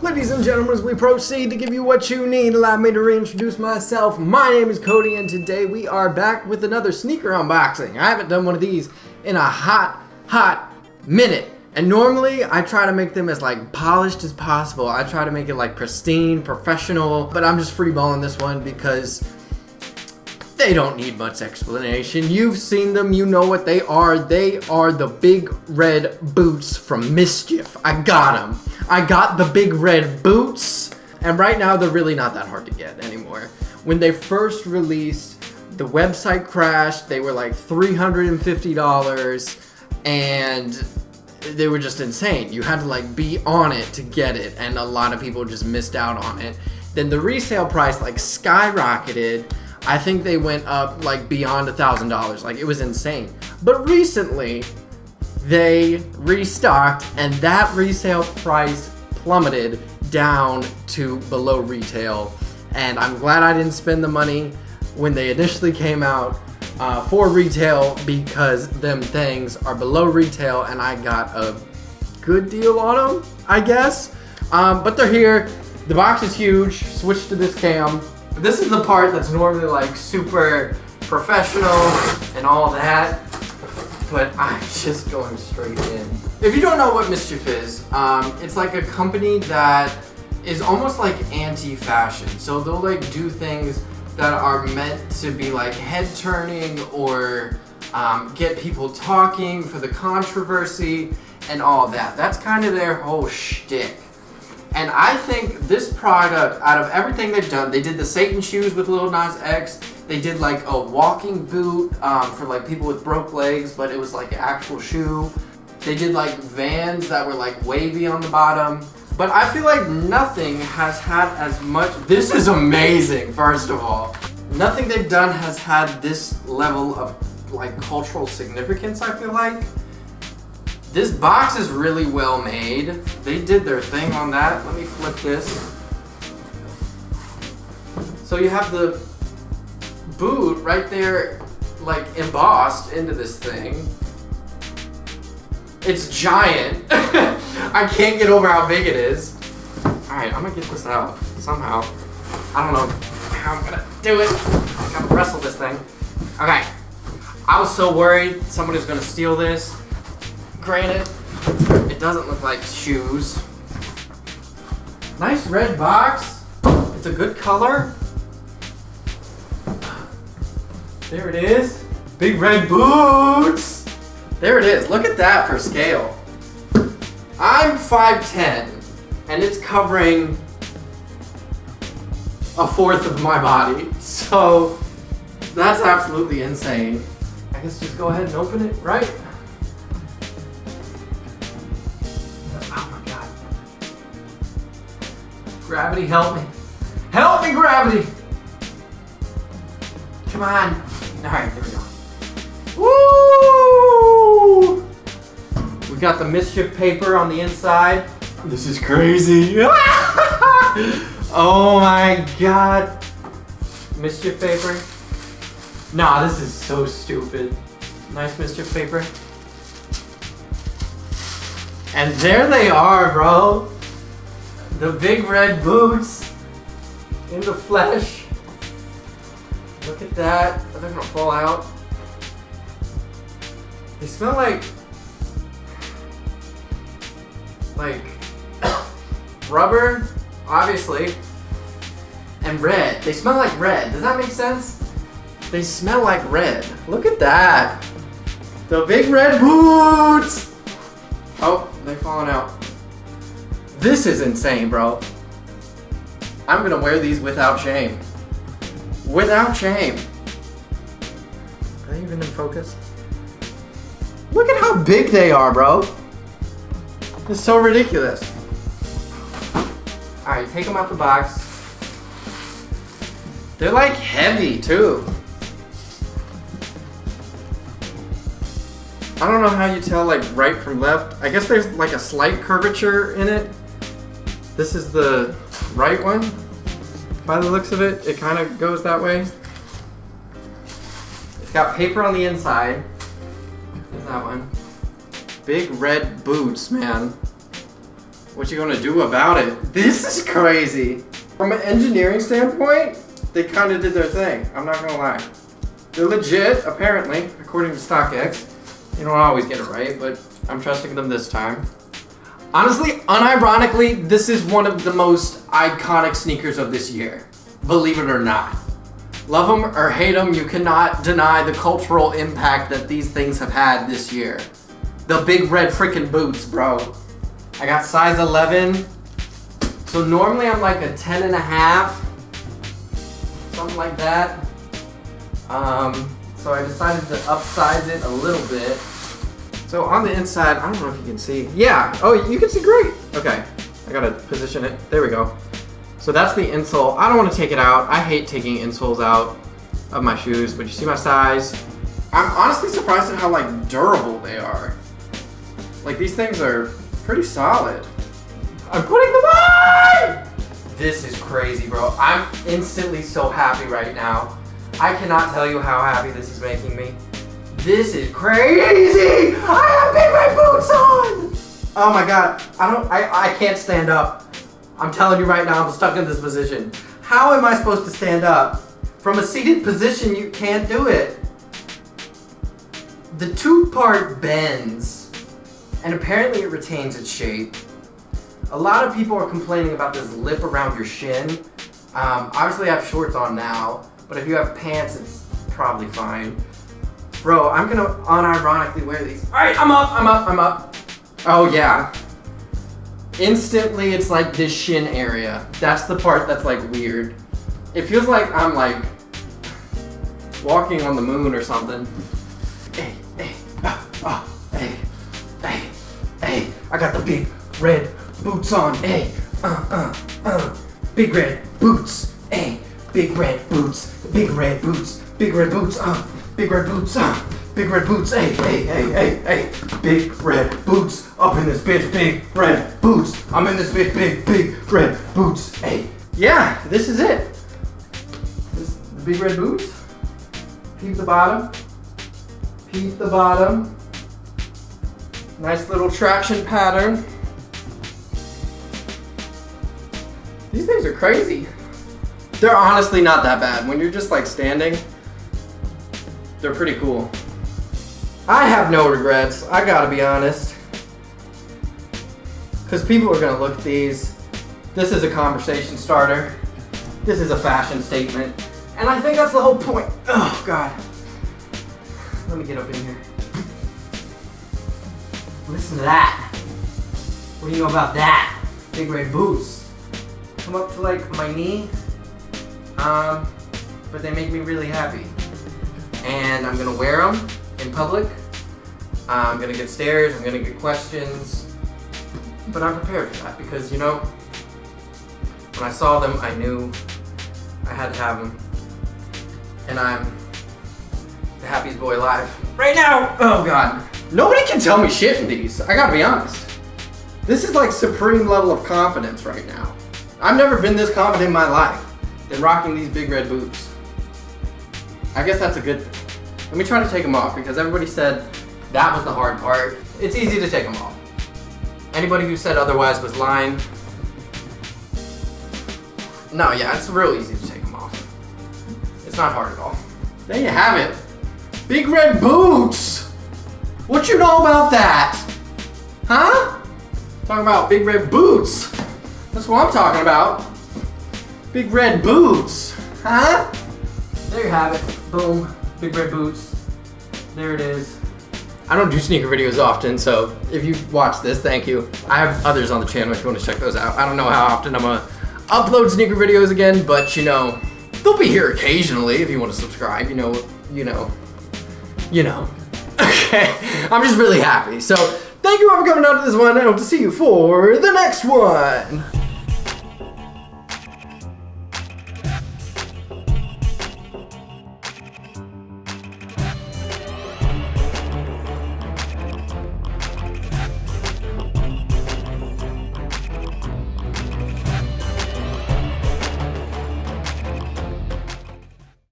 Ladies and gentlemen, as we proceed to give you what you need, allow me to reintroduce myself. My name is Cody, and today we are back with another sneaker unboxing. I haven't done one of these in a hot minute. And normally, I try to make them as polished as possible. I try to make it pristine, professional, but I'm just freeballing this one because they don't need much explanation. You've seen them, you know what they are. They are the big red boots from MSCHF. I got them. I got the big red boots, and right now they're really not that hard to get anymore. When they first released, the website crashed. They were like $350, and they were just insane. You had to be on it to get it, and a lot of people just missed out on it. Then the resale price skyrocketed. I think they went up beyond $1,000. It was insane. But recently, they restocked, and that resale price plummeted down to below retail. And I'm glad I didn't spend the money when they initially came out for retail, because them things are below retail, and I got a good deal on them, I guess. But they're here. The box is huge. Switch to this cam. This is the part that's normally super professional and all that, but I'm just going straight in. If you don't know what MSCHF is, it's a company that is almost anti-fashion. So they'll do things that are meant to be head turning or get people talking for the controversy and all that. That's kind of their whole shtick. And I think this product, out of everything they've done, they did the Satan shoes with Lil Nas X. They did a walking boot for people with broke legs, but it was an actual shoe. They did Vans that were wavy on the bottom. But I feel nothing has had as much. This is amazing, first of all. Nothing they've done has had this level of cultural significance, I feel like. This box is really well made. They did their thing on that. Let me flip this. So you have the boot right there, embossed into this thing. It's giant. I can't get over how big it is. Alright, I'm gonna get this out somehow. I don't know how I'm gonna do it. I gotta wrestle this thing. Okay. I was so worried somebody's gonna steal this. Granted, it doesn't look like shoes. Nice red box. It's a good color. There it is. Big red boots. There it is. Look at that for scale. I'm 5'10", and it's covering a fourth of my body. So that's absolutely insane. I guess just go ahead and open it, right? Gravity, help me. Help me, gravity! Come on. Alright, here we go. Woo! We got the MSCHF paper on the inside. This is crazy. Oh my god. MSCHF paper. Nah, this is so stupid. Nice MSCHF paper. And there they are, bro. The big red boots in the flesh. Look at that. They're gonna fall out. They smell like rubber, obviously, and red. They smell like red. Does that make sense? They smell like red. Look at that. The big red boots. Oh, they're falling out. This is insane, bro. I'm gonna wear these without shame. Without shame. Are they even in focus? Look at how big they are, bro. It's so ridiculous. Alright, take them out the box. They're heavy too. I don't know how you tell right from left. I guess there's a slight curvature in it. This is the right one. By the looks of it, it kind of goes that way. It's got paper on the inside. There's that one. Big red boots, man. What you gonna do about it? This is crazy. From an engineering standpoint, they kind of did their thing. I'm not gonna lie. They're legit, apparently, according to StockX. You don't always get it right, but I'm trusting them this time. Honestly, unironically, this is one of the most iconic sneakers of this year. Believe it or not. Love them or hate them, you cannot deny the cultural impact that these things have had this year. The big red freaking boots, bro. I got size 11. So normally I'm like a 10 and a half. Something like that. So I decided to upsize it a little bit. So on the inside, I don't know if you can see. Yeah, oh, you can see great. Okay, I gotta position it. There we go. So that's the insole. I don't wanna take it out. I hate taking insoles out of my shoes, but you see my size. I'm honestly surprised at how like durable they are. Like these things are pretty solid. I'm putting them on! This is crazy, bro. I'm instantly so happy right now. I cannot tell you how happy this is making me. This is crazy! I have big red boots on! Oh my god, I can't stand up. I'm telling you right now, I'm stuck in this position. How am I supposed to stand up? From a seated position, you can't do it. The tube part bends, and apparently it retains its shape. A lot of people are complaining about this lip around your shin. Obviously I have shorts on now, but if you have pants, it's probably fine. Bro, I'm gonna unironically wear these. All right, I'm up. Oh yeah. Instantly, it's like this shin area. That's the part that's like weird. It feels like I'm like walking on the moon or something. Hey, I got the big red boots on. Hey, big red boots. Hey, big red boots. Big red boots. Big red boots. Big red boots. Big red boots. Hey. Big red boots. Up in this bitch. Big red boots. I'm in this bitch. Big red boots. Hey. Yeah, this is it. This is the big red boots. Peep the bottom. Peep the bottom. Nice little traction pattern. These things are crazy. They're honestly not that bad. When you're just like standing, they're pretty cool. I have no regrets, I gotta be honest. Because people are gonna look at these. This is a conversation starter. This is a fashion statement. And I think that's the whole point. Oh God. Let me get up in here. Listen to that. What do you know about that? Big red boots. Come up to like my knee. But they make me really happy. And I'm gonna wear them in public. I'm gonna get stares, I'm gonna get questions. But I'm prepared for that because, you know, when I saw them, I knew I had to have them. And I'm the happiest boy alive right now. Oh God. Nobody can tell me shit in these. I gotta be honest. This is like supreme level of confidence right now. I've never been this confident in my life than rocking these big red boots. I guess that's a good thing. Let me try to take them off because everybody said that was the hard part. It's easy to take them off. Anybody who said otherwise was lying. No, yeah, it's real easy to take them off. It's not hard at all. There you have it. Big red boots. What you know about that? Huh? Talking about big red boots. That's what I'm talking about. Big red boots. Huh? There you have it. Boom. Big red boots. There it is. I don't do sneaker videos often, so if you watch this, thank you. I have others on the channel if you want to check those out. I don't know how often I'm gonna upload sneaker videos again, but you know, they'll be here occasionally if you want to subscribe. You know. Okay, I'm just really happy. So thank you all for coming out to this one. I hope to see you for the next one.